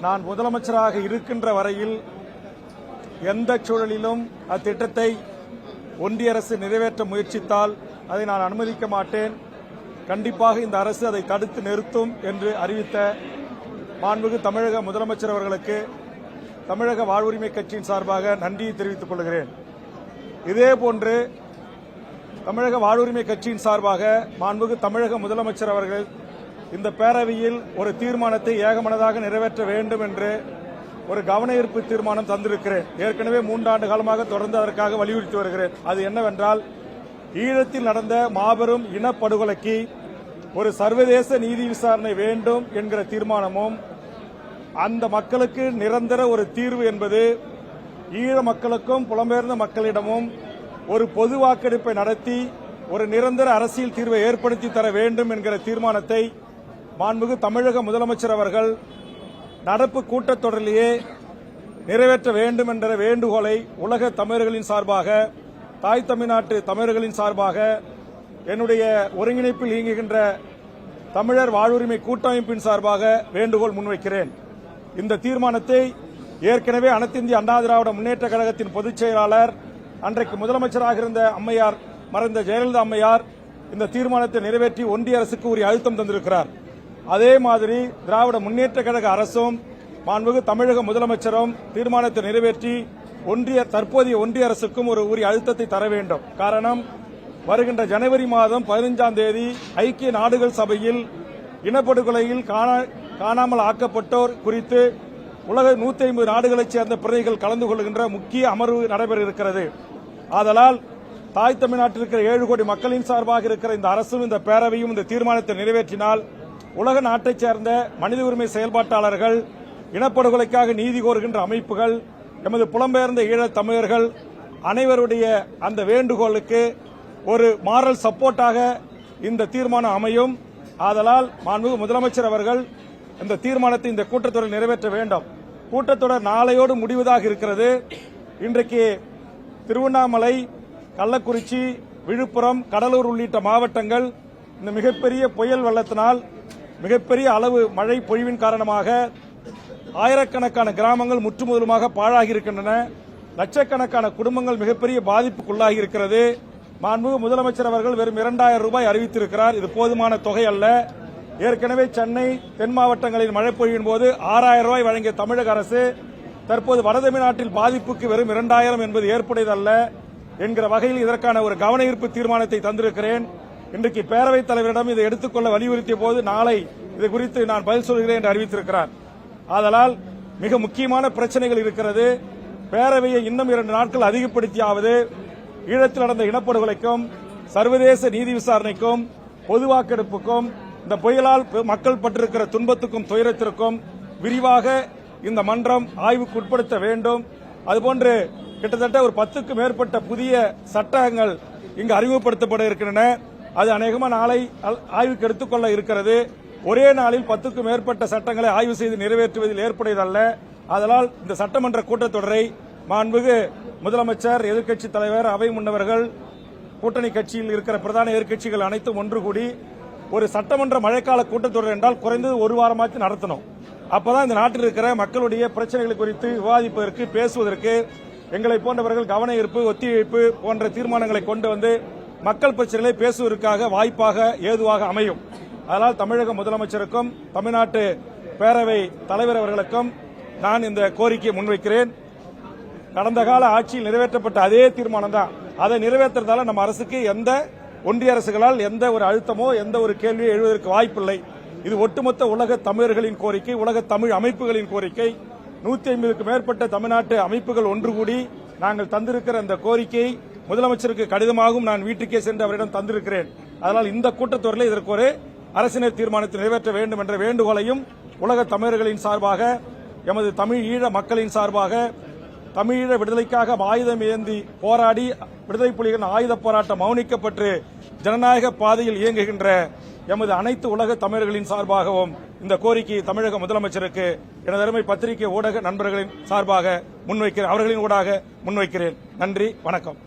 நான் முதலமைச்சராக இருக்கின்ற வரையில் எந்த சூழலிலும் அத்திட்டத்தை ஒன்றிய அரசு நிறைவேற்ற முயற்சித்தால் அதை நான் அனுமதிக்க மாட்டேன். கண்டிப்பாக இந்த அரசு அதை தடுத்து நிறுத்தும் என்று அறிவித்த மாண்புமிகு தமிழக முதலமைச்சர் அவர்களுக்கு தமிழக வாழ்வுரிமை கட்சியின் சார்பாக நன்றியை தெரிவித்துக் கொள்கிறேன். இதேபோன்று தமிழக வாழ்வுரிமை கட்சியின் சார்பாக மாண்புமிகு தமிழக முதலமைச்சர் அவர்கள் இந்த பேரவையில் ஒரு தீர்மானத்தை ஏகமனதாக நிறைவேற்ற வேண்டும் என்று ஒரு கவனஈர்ப்பு தீர்மானம் தந்திருக்கிறேன். ஏற்கனவே 3 ஆண்டு காலமாக தொடர்ந்து அதற்காக வலியுறுத்தி வருகிறேன். அது என்னவென்றால், ஈழத்தில் நடந்த மாபெரும் இனப்படுகொலைக்கு ஒரு சர்வதேச நீதி விசாரணை வேண்டும் என்கிற தீர்மானமும், அந்த மக்களுக்கு நிரந்தர ஒரு தீர்வு என்பது ஈழ மக்களுக்கும் புலம்பெயர்ந்த மக்களிடமும் ஒரு பொது வாக்கெடுப்பை நடத்தி ஒரு நிரந்தர அரசியல் தீர்வை ஏற்படுத்தி தர வேண்டும் என்கிற தீர்மானத்தை மாண்புமிகு தமிழக முதலமைச்சர் அவர்கள் நடப்பு கூட்டத்தொடரிலேயே நிறைவேற்ற வேண்டும் என்ற வேண்டுகோளை உலக தமிழர்களின் சார்பாக, தாய் தமிழ்நாட்டு தமிழர்களின் சார்பாக, என்னுடைய ஒருங்கிணைப்பில் இயங்குகின்ற தமிழர் வாழ்வுரிமை கூட்டமைப்பின் சார்பாக வேண்டுகோள் முன்வைக்கிறேன். இந்த தீர்மானத்தை ஏற்கனவே அனைத்து இந்திய அண்ணா திராவிட முன்னேற்ற கழகத்தின் பொதுச் செயலாளர், அன்றைக்கு முதலமைச்சராக இருந்த அம்மையார், மறைந்த ஜெயலலிதா அம்மையார் இந்த தீர்மானத்தை நிறைவேற்றி ஒன்றிய அரசுக்கு உரிய அழுத்தம் தந்திருக்கிறார். அதே மாதிரி திராவிட முன்னேற்ற கழக அரசும் மாண்புமிகு தமிழக முதலமைச்சரும் தீர்மானத்தை நிறைவேற்றி தற்போதைய ஒன்றிய அரசுக்கும் ஒரு உரிய அழுத்தத்தை தர வேண்டும். காரணம், வருகின்ற ஜனவரி மாதம் 15ஆம் தேதி ஐக்கிய நாடுகள் சபையில் இனப்படுகொலையில் காணாமல் ஆக்கப்பட்டோர் குறித்து உலக 150 நாடுகளைச் சேர்ந்த பிரதிகள் கலந்து கொள்கின்ற முக்கிய அமர்வு நடைபெற இருக்கிறது. ஆதலால் தாய் தமிழ்நாட்டில் இருக்கிற 7 கோடி மக்களின் சார்பாக இருக்கிற இந்த அரசும் இந்த பேரவையும் இந்த தீர்மானத்தை நிறைவேற்றினால் உலக நாட்டைச் சேர்ந்த மனித உரிமை செயல்பாட்டாளர்கள், இனப்படுகொலைக்காக நீதி கோருகின்ற அமைப்புகள், எமது புலம்பெயர்ந்த ஈழத் தமிழர்கள் அனைவருடைய அந்த வேண்டுகோளுக்கு ஒரு மாரல் சப்போர்ட்டாக இந்த தீர்மானம் அமையும். ஆதலால் மாண்புமிகு முதலமைச்சர் அவர்கள் இந்த தீர்மானத்தை இந்த கூட்டத்தொடரில் நிறைவேற்ற வேண்டும். கூட்டத்தொடர் நாளையோடு முடிவதாக இருக்கிறது. இன்றைக்கு திருவண்ணாமலை, கள்ளக்குறிச்சி, விழுப்புரம், கடலூர் உள்ளிட்ட மாவட்டங்கள் இந்த மிகப்பெரிய புயல் வெள்ளத்தினால், மிகப்பெரிய அளவு மழை பொழிவின் காரணமாக ஆயிரக்கணக்கான கிராமங்கள் முற்றுமுதலுமாக பாழாகி இருக்கின்றன. லட்சக்கணக்கான குடும்பங்கள் மிகப்பெரிய பாதிப்புக்குள்ளாகி இருக்கிறது. மாண்புமிகு முதலமைச்சர் அவர்கள் வெறும் 2000 ரூபாய் அறிவித்திருக்கிறார். இது போதுமான தொகை அல்ல. ஏற்கனவே சென்னை, தென் மாவட்டங்களில் மழை பொழிவின் போது 6000 ரூபாய் வழங்கிய தமிழக அரசு தற்போது வடதமிழ்நாட்டில் பாதிப்புக்கு வெறும் 2000 என்பது ஏற்புடையதல்ல என்கிற வகையில் இதற்கான ஒரு கவனஈர்ப்பு தீர்மானத்தை தந்திருக்கிறேன். இன்றைக்கு பேரவைத் தலைவரிடம் இதை எடுத்துக்கொள்ள வலியுறுத்திய போது நாளை இது குறித்து நான் பதில் சொல்கிறேன் என்று அறிவித்திருக்கிறார். ஆதலால் மிக முக்கியமான பிரச்சனைகள் இருக்கிறது. பேரவையை இன்னும் 2 நாட்கள் அதிகப்படுத்தியாவது ஈழத்தில் நடந்த இனப்படுகொலைக்கும், சர்வதேச நீதி விசாரணைக்கும், பொது வாக்கெடுப்புக்கும், இந்த புயலால் மக்கள் பட்டிருக்கிற துன்பத்துக்கும் துயரத்திற்கும் விரிவாக இந்த மன்றம் ஆய்வுக்கு உட்படுத்த வேண்டும். அதுபோன்று கிட்டத்தட்ட ஒரு 10க்கும் மேற்பட்ட புதிய சட்டங்கள் இங்கு அறிமுகப்படுத்தப்பட இருக்கின்றன. அது அநேகமாக நாளை ஆய்வுக்கு எடுத்துக்கொள்ள இருக்கிறது. ஒரே நாளில் 10க்கும் மேற்பட்ட சட்டங்களை ஆய்வு செய்து நிறைவேற்றுவதில் ஏற்புடையதல்ல. அதனால் இந்த சட்டமன்ற கூட்டத்தொடரை மாண்புமிகு முதலமைச்சர், எதிர்க்கட்சித் தலைவர், அவை முன்னவர்கள், கூட்டணி கட்சியில் இருக்கிற பிரதான எதிர்க்கட்சிகள் அனைத்தும் ஒன்று கூடி ஒரு சட்டமன்ற மழைக்கால கூட்டத்தொடர் என்றால் குறைந்தது 1 வாரமாச்சு நடத்தணும். அப்பதான் இந்த நாட்டில் இருக்கிற மக்களுடைய பிரச்சனைகள் குறித்து விவாதிப்பதற்கு, பேசுவதற்கு எங்களை போன்றவர்கள் கவன ஈர்ப்பு, ஒத்திவைப்பு போன்ற தீர்மானங்களை கொண்டு வந்து மக்கள் பிரச்சனைகளை பேசுவதற்காக வாய்ப்பாக, ஏதுவாக அமையும். அதனால் தமிழக முதலமைச்சருக்கும் தமிழ்நாட்டு பேரவை தலைவர் அவர்களுக்கும் நான் இந்த கோரிக்கையை முன்வைக்கிறேன். கடந்த கால ஆட்சியில் நிறைவேற்றப்பட்ட அதே தீர்மானம் தான். அதை நிறைவேற்றுறதால நம்ம அரசுக்கு எந்த ஒன்றிய அரசுகளால் எந்த ஒரு அழுத்தமோ எந்த ஒரு கேள்வியோ எழுவதற்கு வாய்ப்பில்லை. இது ஒட்டுமொத்த உலக தமிழர்களின் கோரிக்கை, உலக தமிழ் அமைப்புகளின் கோரிக்கை. 150க்கும் மேற்பட்ட தமிழ்நாட்டு அமைப்புகள் ஒன்று கூடி நாங்கள் தந்திருக்கிற இந்த கோரிக்கையை முதலமைச்சருக்கு கடிதமாகவும் நான் வீட்டுக்கே சென்று அவரிடம் தந்திருக்கிறேன். அதனால் இந்த கூட்டத்தொடரில் இதற்கு ஒரு அரசியல் தீர்மானத்தை நிறைவேற்ற வேண்டும் என்ற வேண்டுகோளையும் உலக தமிழர்களின் சார்பாக, எமது தமிழ் ஈழ மக்களின் சார்பாக, தமிழீழ விடுதலைக்காக ஆயுதம் ஏந்தி போராடி விடுதலை புலிகளின் ஆயுத போராட்டம் மௌனிக்கப்பட்டு ஜனநாயக பாதையில் இயங்குகின்ற எமது அனைத்து உலக தமிழர்களின் சார்பாகவும் இந்த கோரிக்கையை தமிழக முதலமைச்சருக்கு எனது அருமை பத்திரிகை ஊடக நண்பர்களின் சார்பாக முன்வைக்கிறேன், அவர்களின் ஊடாக முன்வைக்கிறேன். நன்றி, வணக்கம்.